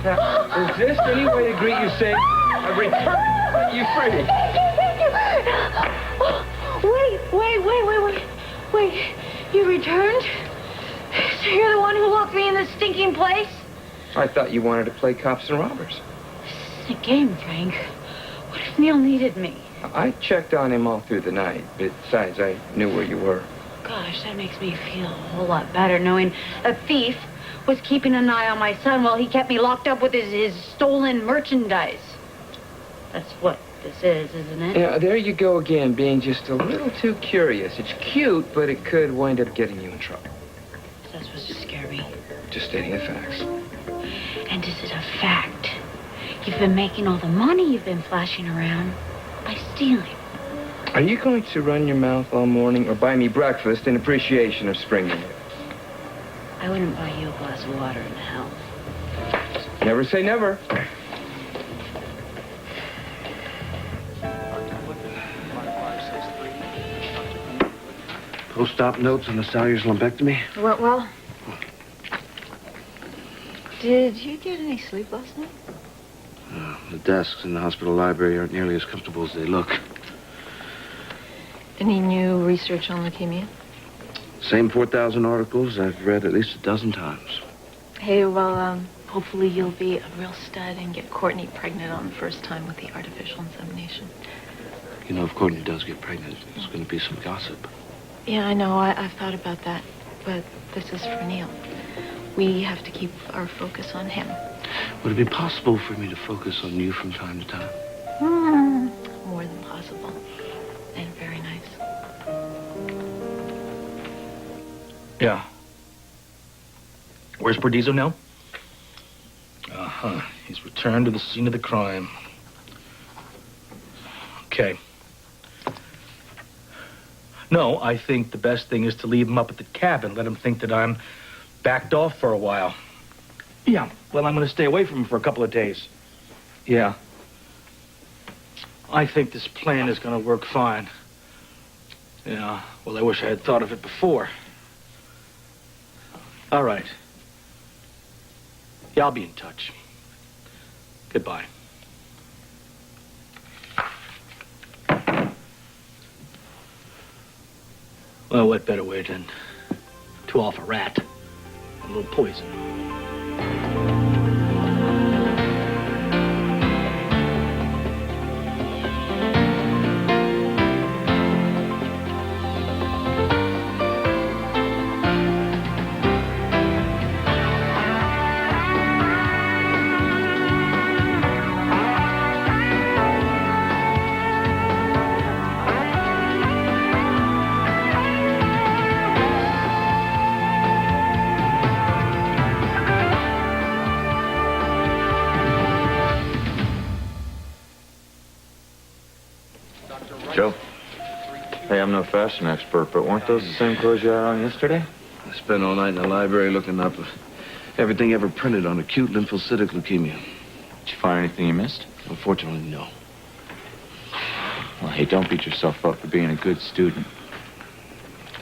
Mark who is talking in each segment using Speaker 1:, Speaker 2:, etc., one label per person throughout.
Speaker 1: Now, is this any way to greet you saying, I've returned you free?
Speaker 2: Wait. You returned? So you're the one who locked me in this stinking place?
Speaker 1: I thought you wanted to play cops and robbers.
Speaker 2: This is a game, Frank. What if Neil needed me?
Speaker 1: I checked on him all through the night. Besides, I knew where you were.
Speaker 2: Gosh, that makes me feel a whole lot better knowing a thief was keeping an eye on my son while he kept me locked up with his stolen merchandise. That's what this is, isn't it?
Speaker 1: Yeah, there you go again, being just a little too curious. It's cute, but it could wind up getting you in trouble.
Speaker 2: Is that supposed to scare me?
Speaker 1: Just stating the facts.
Speaker 2: And is it a fact? You've been making all the money you've been flashing around by stealing.
Speaker 1: Are you going to run your mouth all morning or buy me breakfast in appreciation of springing it?
Speaker 2: I wouldn't buy you a glass of water in hell.
Speaker 1: Never say never.
Speaker 3: Post-op notes on the Salyer's lumpectomy?
Speaker 4: Well, did you get any sleep last night?
Speaker 3: The desks in the hospital library aren't nearly as comfortable as they look.
Speaker 4: Any new research on leukemia?
Speaker 3: Same 4,000 articles I've read at least a dozen times.
Speaker 4: Hey, well, hopefully you'll be a real stud and get Courtney pregnant on the first time with the artificial insemination.
Speaker 3: You know, if Courtney does get pregnant, there's going to be some gossip.
Speaker 4: Yeah, I know. I've thought about that. But this is for Neil. We have to keep our focus on him.
Speaker 3: Would it be possible for me to focus on you from time to time?
Speaker 4: More than possible. And very nice.
Speaker 5: Yeah. Where's Perdizo now? Uh-huh. He's returned to the scene of the crime. Okay. No, I think the best thing is to leave him up at the cabin. Let him think that I'm backed off for a while. Yeah, well, I'm going to stay away from him for a couple of days. Yeah. I think this plan is going to work fine. Yeah, well, I wish I had thought of it before. All right. Yeah, I'll be in touch. Goodbye. Well, what better way than to offer a rat a little poison?
Speaker 6: Joe? Hey, I'm no fashion expert, but weren't those the same clothes you had on yesterday?
Speaker 3: I spent all night in the library looking up everything ever printed on acute lymphocytic leukemia.
Speaker 6: Did you find anything you missed?
Speaker 3: Unfortunately, no.
Speaker 6: Well, hey, don't beat yourself up for being a good student.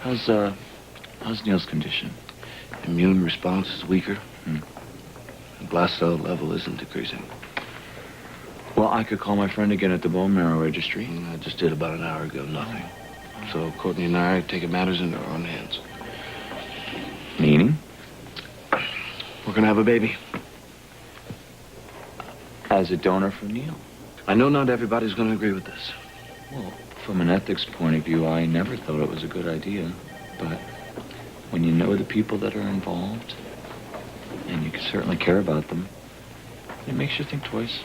Speaker 6: How's Neil's condition?
Speaker 3: Immune response is weaker.
Speaker 6: Hmm.
Speaker 3: The blast cell level isn't decreasing.
Speaker 6: Well, I could call my friend again at the bone marrow registry.
Speaker 3: I just did about an hour ago, nothing. So Courtney and I are taking matters into our own hands.
Speaker 6: Meaning?
Speaker 3: We're gonna have a baby.
Speaker 6: As a donor for Neil.
Speaker 3: I know not everybody's gonna agree with this.
Speaker 6: Well, from an ethics point of view, I never thought it was a good idea. But when you know the people that are involved, and you can certainly care about them, it makes you think twice.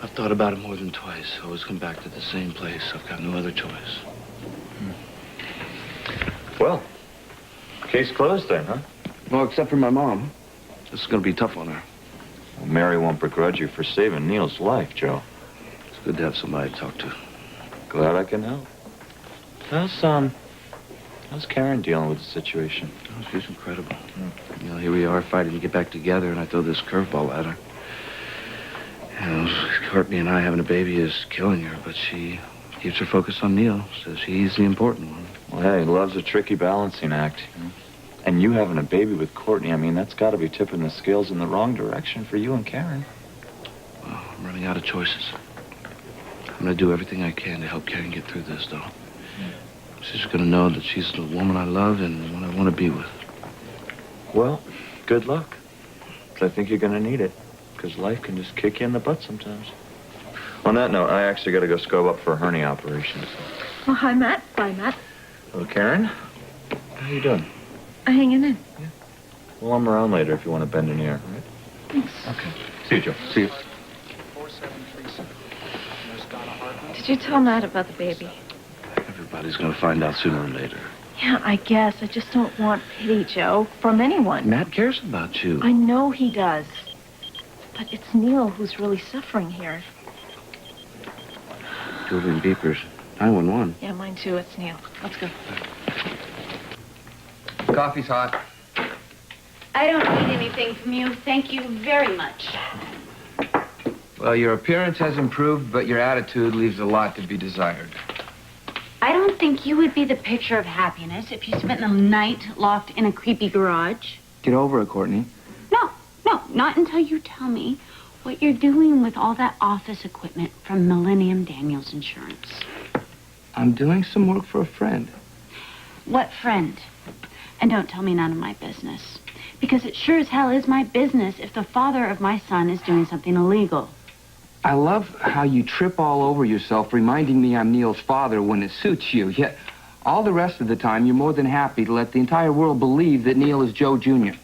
Speaker 3: I've thought about it more than twice. I always come back to the same place. I've got no other choice.
Speaker 6: Well, case closed then, huh?
Speaker 3: Well, except for my mom. This is gonna be tough on her.
Speaker 6: Well, Mary won't begrudge you for saving Neil's life, Joe.
Speaker 3: It's good to have somebody to talk to.
Speaker 6: Glad I can help. How's Karen dealing with the situation?
Speaker 3: Oh, she's incredible. You know, here we are fighting to get back together, and I throw this curveball at her. You know, Courtney and I having a baby is killing her, but she keeps her focus on Neil. Says he's the important one.
Speaker 6: Well, hey, love's a tricky balancing act. You know? And you having a baby with Courtney, I mean, that's got to be tipping the scales in the wrong direction for you and Karen.
Speaker 3: I'm running out of choices. I'm going to do everything I can to help Karen get through this, though. She's going to know that she's the woman I love and the one I want to be with.
Speaker 6: Well, good luck. 'Cause I think you're going to need it. Because life can just kick you in the butt sometimes. On that note, I actually got to go scope up for a hernia operation.
Speaker 4: Oh, hi, Matt. Bye, Matt.
Speaker 6: Hello, Karen. How you doing?
Speaker 4: I'm hanging in.
Speaker 6: Well, I'm around later if you want to bend an ear, all right?
Speaker 4: Thanks.
Speaker 6: Okay. See you, Joe. See you.
Speaker 4: Did you tell Matt about the baby?
Speaker 3: Everybody's going to find out sooner or later.
Speaker 4: Yeah, I guess. I just don't want pity, Joe, from anyone.
Speaker 3: Matt cares about you.
Speaker 4: I know he does. But it's Neil who's really suffering here.
Speaker 3: Building beepers. 911.
Speaker 4: Yeah, mine too. It's Neil. Let's go.
Speaker 1: Coffee's hot.
Speaker 2: I don't need anything from you. Thank you very much.
Speaker 1: Well, your appearance has improved, but your attitude leaves a lot to be desired.
Speaker 2: I don't think you would be the picture of happiness if you spent the night locked in a creepy garage.
Speaker 1: Get over it, Courtney.
Speaker 2: No, not until you tell me what you're doing with all that office equipment from Millennium Daniels Insurance.
Speaker 1: I'm doing some work for a friend.
Speaker 2: What friend? And don't tell me none of my business. Because it sure as hell is my business if the father of my son is doing something illegal.
Speaker 1: I love how you trip all over yourself reminding me I'm Neil's father when it suits you, yet all the rest of the time you're more than happy to let the entire world believe that Neil is Joe Jr.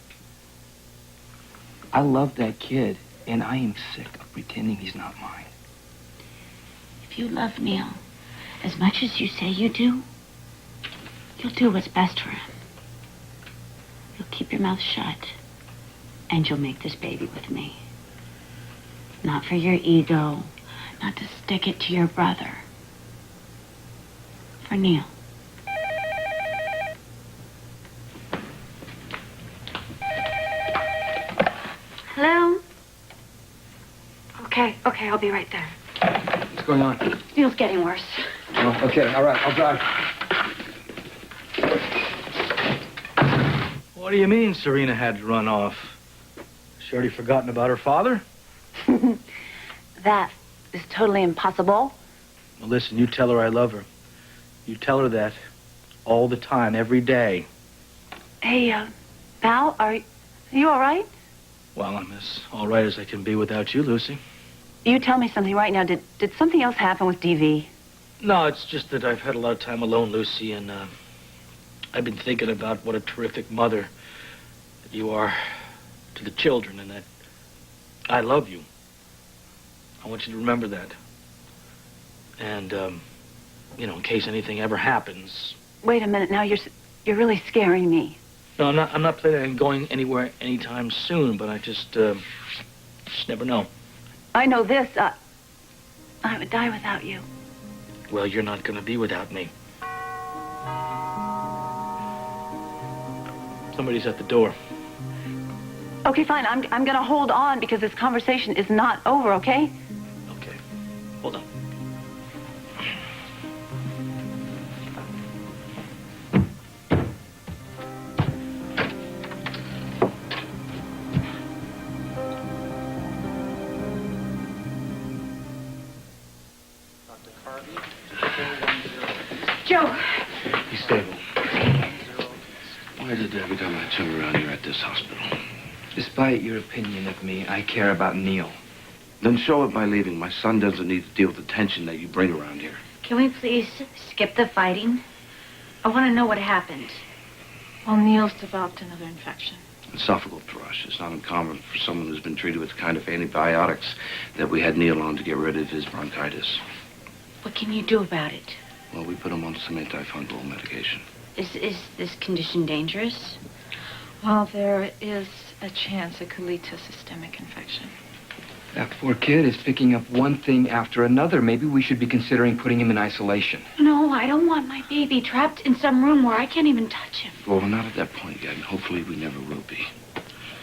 Speaker 1: I love that kid, and I am sick of pretending he's not mine.
Speaker 2: If you love Neil as much as you say you do, you'll do what's best for him. You'll keep your mouth shut, and you'll make this baby with me. Not for your ego, not to stick it to your brother. For Neil. Hello? Okay, I'll be right there.
Speaker 1: What's going on?
Speaker 2: Neil's getting worse.
Speaker 1: Oh, okay, all right, I'll drive.
Speaker 5: What do you mean Serena had to run off? She already forgotten about her father?
Speaker 2: That is totally impossible.
Speaker 5: Well, listen, you tell her I love her. You tell her that all the time, every day.
Speaker 2: Hey, Val, are you all right?
Speaker 5: Well, I'm as all right as I can be without you, Lucy.
Speaker 2: You tell me something right now. Did something else happen with DV?
Speaker 5: No, it's just that I've had a lot of time alone, Lucy, and I've been thinking about what a terrific mother that you are to the children, and that I love you. I want you to remember that. And, in case anything ever happens.
Speaker 2: Wait a minute now. You're really scaring me.
Speaker 5: No, I'm not planning on going anywhere anytime soon, but I just never know.
Speaker 2: I know this. I would die without you.
Speaker 5: Well, you're not going to be without me. Somebody's at the door.
Speaker 2: Okay, fine. I'm going to hold on because this conversation is not over, okay?
Speaker 5: Okay. Hold on.
Speaker 2: Joe.
Speaker 3: He's stable. Why is it that every time I turn around, you're at this hospital?
Speaker 1: Despite your opinion of me, I care about Neil.
Speaker 3: Then show it by leaving. My son doesn't need to deal with the tension that you bring around here.
Speaker 2: Can we please skip the fighting? I want to know what happened.
Speaker 4: Well, Neil's developed another infection.
Speaker 3: Esophageal thrush. It's not uncommon for someone who's been treated with the kind of antibiotics that we had Neil on to get rid of his bronchitis.
Speaker 2: What can you do about it?
Speaker 3: Well, we put him on some antifungal medication.
Speaker 2: Is this condition dangerous?
Speaker 4: Well, there is a chance it could lead to systemic infection.
Speaker 1: That poor kid is picking up one thing after another. Maybe we should be considering putting him in isolation.
Speaker 2: No, I don't want my baby trapped in some room where I can't even touch him.
Speaker 3: Well, we're not at that point yet, and hopefully we never will be.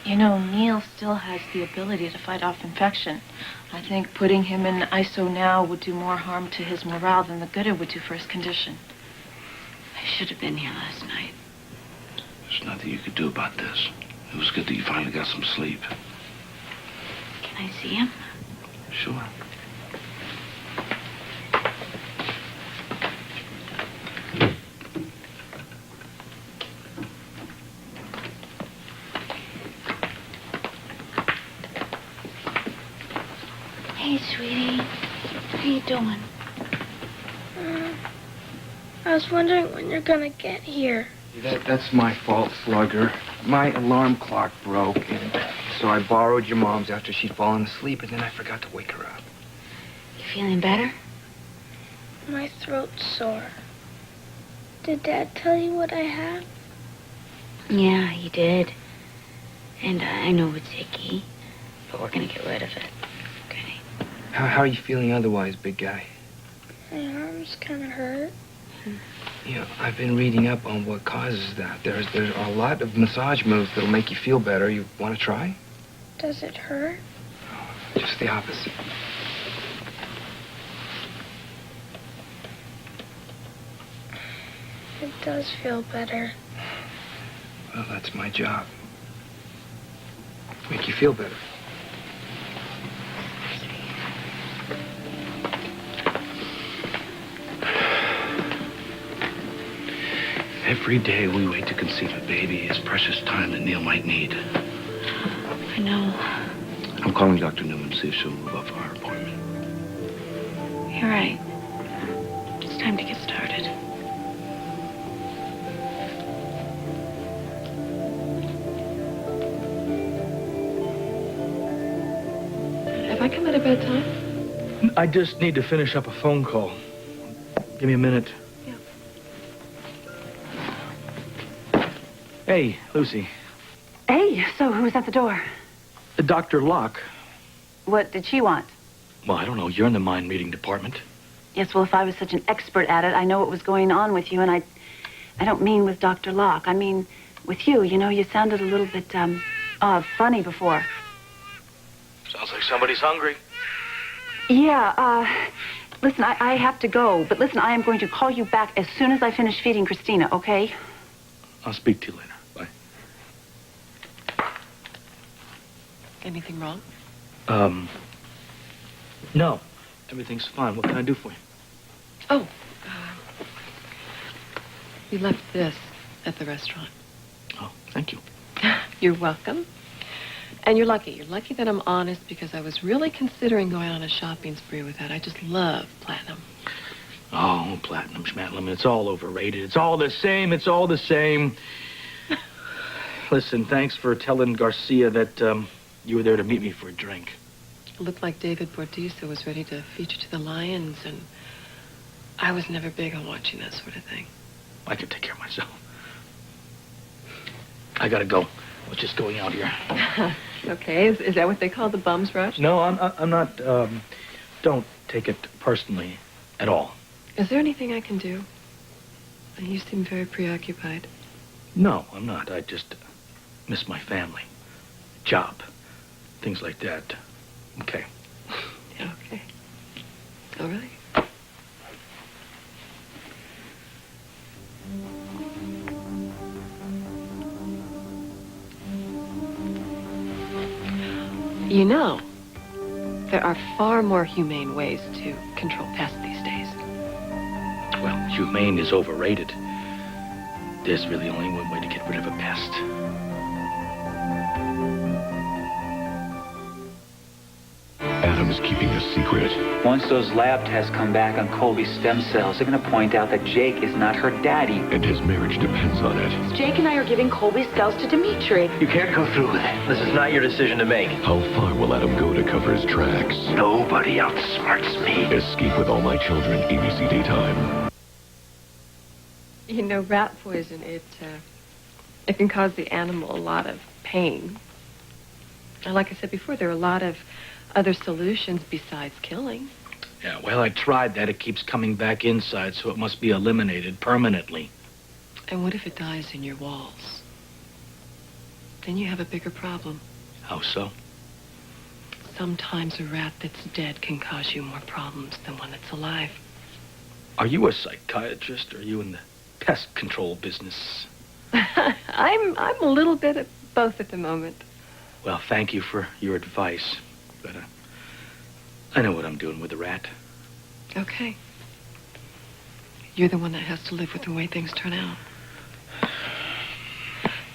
Speaker 4: You know, Neil still has the ability to fight off infection. I think putting him in ISO now would do more harm to his morale than the good it would do for his condition.
Speaker 2: I should have been here last night.
Speaker 3: There's nothing you could do about this. It was good that you finally got some sleep.
Speaker 2: Can I see him?
Speaker 3: Sure.
Speaker 2: Hey, sweetie. How you doing?
Speaker 7: I was wondering when you're gonna get here.
Speaker 1: That's my fault, Slugger. My alarm clock broke, and so I borrowed your mom's after she'd fallen asleep, and then I forgot to wake her up.
Speaker 2: You feeling better?
Speaker 7: My throat's sore. Did Dad tell you what I have?
Speaker 2: Yeah, he did. And I know it's icky, but we're gonna get rid of it. Okay.
Speaker 1: How are you feeling otherwise, big guy?
Speaker 7: My arms kind of hurt.
Speaker 1: You know, I've been reading up on what causes that. There's a lot of massage moves that'll make you feel better. You want to try?
Speaker 7: Does it hurt?
Speaker 1: Just the opposite.
Speaker 7: It does feel better.
Speaker 1: Well, that's my job. Make you feel better.
Speaker 3: Every day we wait to conceive a baby is precious time that Neil might need.
Speaker 2: I know.
Speaker 3: I'm calling Dr. Newman to see if she'll move up for our appointment.
Speaker 2: You're right. It's time to get started.
Speaker 4: Have I come at a bad time?
Speaker 5: I just need to finish up a phone call. Give me a minute. Hey, Lucy.
Speaker 8: Hey, so who's at the door?
Speaker 5: Dr. Locke.
Speaker 8: What did she want?
Speaker 5: Well, I don't know. You're in the mind reading department.
Speaker 8: Yes, well, if I was such an expert at it, I know what was going on with you, and I don't mean with Dr. Locke. I mean with you. You know, you sounded a little bit, funny before.
Speaker 5: Sounds like somebody's hungry.
Speaker 8: Yeah, listen, I have to go, but listen, I am going to call you back as soon as I finish feeding Christina, okay?
Speaker 5: I'll speak to you later. Bye.
Speaker 4: Anything wrong?
Speaker 5: No. Everything's fine. What can I do for you?
Speaker 4: Oh, you left this at the restaurant.
Speaker 5: Oh, thank you.
Speaker 4: You're welcome. And you're lucky. You're lucky that I'm honest, because I was really considering going on a shopping spree with that. I just love platinum.
Speaker 5: Oh, platinum schmatlum. It's all overrated. It's all the same. It's all the same. Listen, thanks for telling Garcia that you were there to meet me for a drink.
Speaker 4: It looked like David Bordisa was ready to feature to the Lions, and I was never big on watching that sort of thing.
Speaker 5: I can take care of myself. I gotta go. I was just going out here.
Speaker 4: Okay, is that what they call the bum's rush?
Speaker 5: No, I'm not. Don't take it personally at all.
Speaker 4: Is there anything I can do? You seem very preoccupied.
Speaker 5: No, I'm not. I just miss my family, job, things like that. Okay.
Speaker 4: Yeah, okay. All right. You know, there are far more humane ways to control pests these days.
Speaker 5: Well, humane is overrated. There's really only one way to get rid of a pest.
Speaker 9: Adam's keeping a secret.
Speaker 10: Once those lab tests come back on Colby's stem cells, they're going to point out that Jake is not her daddy.
Speaker 9: And his marriage depends on it.
Speaker 8: Jake and I are giving Colby's cells to Dimitri.
Speaker 11: You can't go through with it. This is not your decision to make.
Speaker 9: How far will Adam go to cover his tracks?
Speaker 11: Nobody outsmarts me.
Speaker 9: Escape with All My Children, ABC Daytime.
Speaker 4: You know, rat poison, it can cause the animal a lot of pain. And like I said before, there are a lot of other solutions besides killing.
Speaker 5: Yeah, well, I tried that. It keeps coming back inside, so it must be eliminated permanently.
Speaker 4: And what if it dies in your walls? Then you have a bigger problem.
Speaker 5: How so?
Speaker 4: Sometimes a rat that's dead can cause you more problems than one that's alive.
Speaker 5: Are you a psychiatrist, or are you in the pest control business?
Speaker 4: I'm a little bit of both at the moment.
Speaker 5: Well, thank you for your advice, but I know what I'm doing with the rat.
Speaker 4: Okay. You're the one that has to live with the way things turn out.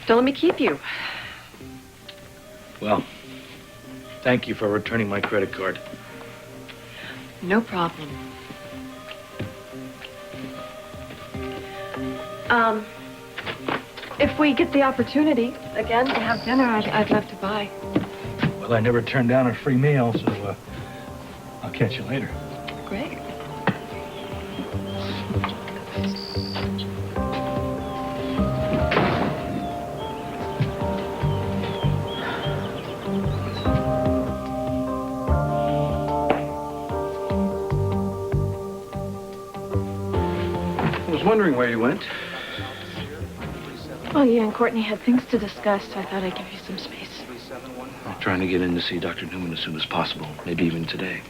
Speaker 4: Don't let me keep you.
Speaker 5: Well, thank you for returning my credit card.
Speaker 4: No problem. If we get the opportunity again to have dinner, I'd love to buy.
Speaker 5: Well, I never turned down a free meal, so I'll catch you later.
Speaker 4: Great.
Speaker 3: I was wondering where you went.
Speaker 4: Oh, you and Courtney had things to discuss, so I thought I'd give you some space.
Speaker 3: I'm trying to get in to see Dr. Newman as soon as possible, maybe even today.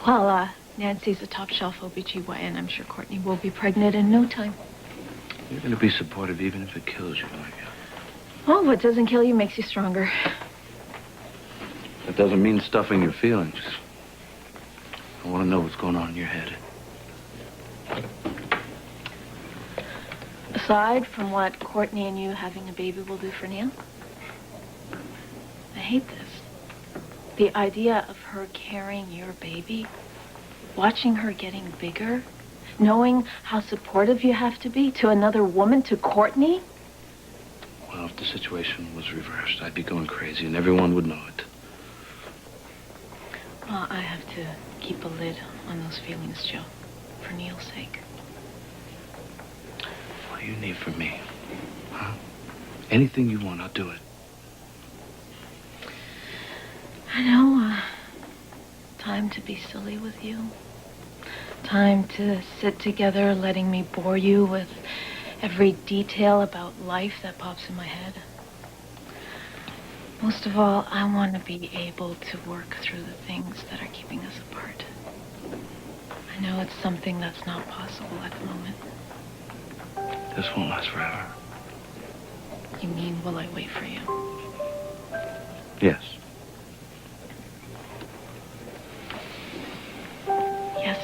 Speaker 4: Well, Nancy's a top-shelf OBGYN. I'm sure Courtney will be pregnant in no time.
Speaker 3: You're going to be supportive even if it kills you, aren't you?
Speaker 4: Well, what doesn't kill you makes you stronger.
Speaker 3: That doesn't mean stuffing your feelings. I want to know what's going on in your head.
Speaker 4: Aside from what Courtney and you having a baby will do for Neil, I hate this. The idea of her carrying your baby, watching her getting bigger, knowing how supportive you have to be to another woman, to Courtney.
Speaker 3: Well, if the situation was reversed, I'd be going crazy and everyone would know it.
Speaker 4: Well, I have to keep a lid on those feelings, Joe, for Neil's sake.
Speaker 3: What do you need from me? Huh? Anything you want, I'll do it.
Speaker 4: I know, time to be silly with you. Time to sit together, letting me bore you with every detail about life that pops in my head. Most of all, I want to be able to work through the things that are keeping us apart. I know it's something that's not possible at the moment.
Speaker 3: This won't last forever.
Speaker 4: You mean, will I wait for you?
Speaker 3: Yes.
Speaker 4: Yes.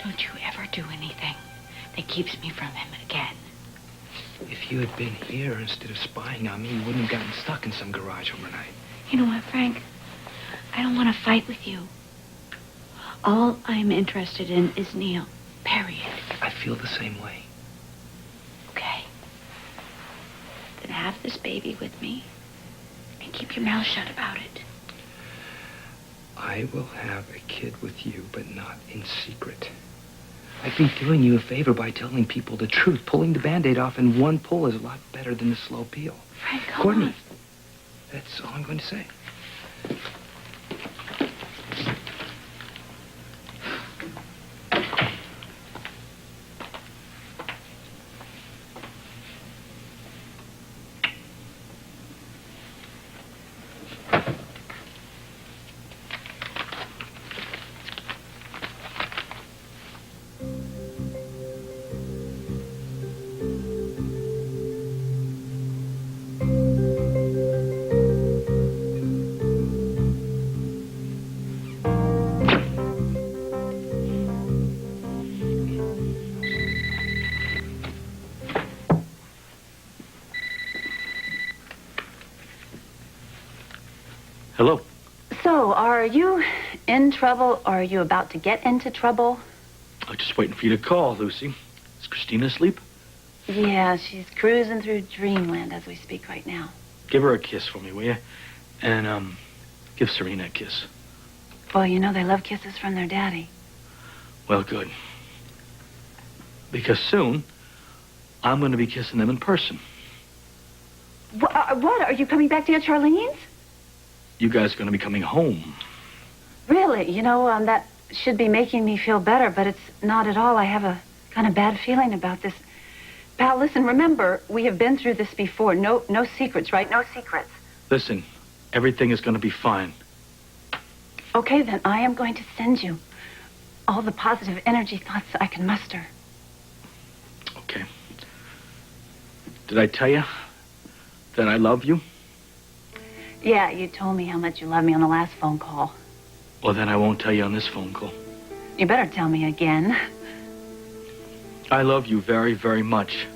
Speaker 2: Don't you ever do anything that keeps me from him again.
Speaker 1: If you had been here instead of spying on me, you wouldn't have gotten stuck in some garage overnight.
Speaker 2: You know what, Frank? I don't want to fight with you. All I'm interested in is Neil. Period.
Speaker 1: I feel the same way.
Speaker 2: Okay. Then have this baby with me and keep your mouth shut about it.
Speaker 1: I will have a kid with you, but not in secret. I'd be doing you a favor by telling people the truth. Pulling the Band-Aid off in one pull is a lot better than the slow peel.
Speaker 2: Frank, come
Speaker 1: Courtney,
Speaker 2: on.
Speaker 1: that's all I'm going to say.
Speaker 5: Hello.
Speaker 8: So, are you in trouble or are you about to get into trouble?
Speaker 5: I'm just waiting for you to call, Lucy. Is Christina asleep?
Speaker 8: Yeah, she's cruising through dreamland as we speak right now.
Speaker 5: Give her a kiss for me, will you? And, give Serena a kiss.
Speaker 8: Well, you know they love kisses from their daddy.
Speaker 5: Well, good. Because soon, I'm going to be kissing them in person.
Speaker 8: What? Are you coming back to Aunt Charlene's?
Speaker 5: You guys are going to be coming home.
Speaker 8: Really? You know, that should be making me feel better, but it's not at all. I have a kind of bad feeling about this. Pal, listen, remember, we have been through this before. No secrets, right? No secrets.
Speaker 5: Listen, everything is going to be fine.
Speaker 8: Okay, then I am going to send you all the positive energy thoughts I can muster.
Speaker 5: Okay. Did I tell you that I love you?
Speaker 8: Yeah, you told me how much you love me on the last phone call.
Speaker 5: Well, then I won't tell you on this phone call.
Speaker 8: You better tell me again.
Speaker 5: I love you very, very much.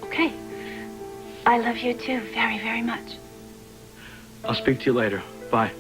Speaker 8: Okay. I love you too, very, very much.
Speaker 5: I'll speak to you later. Bye.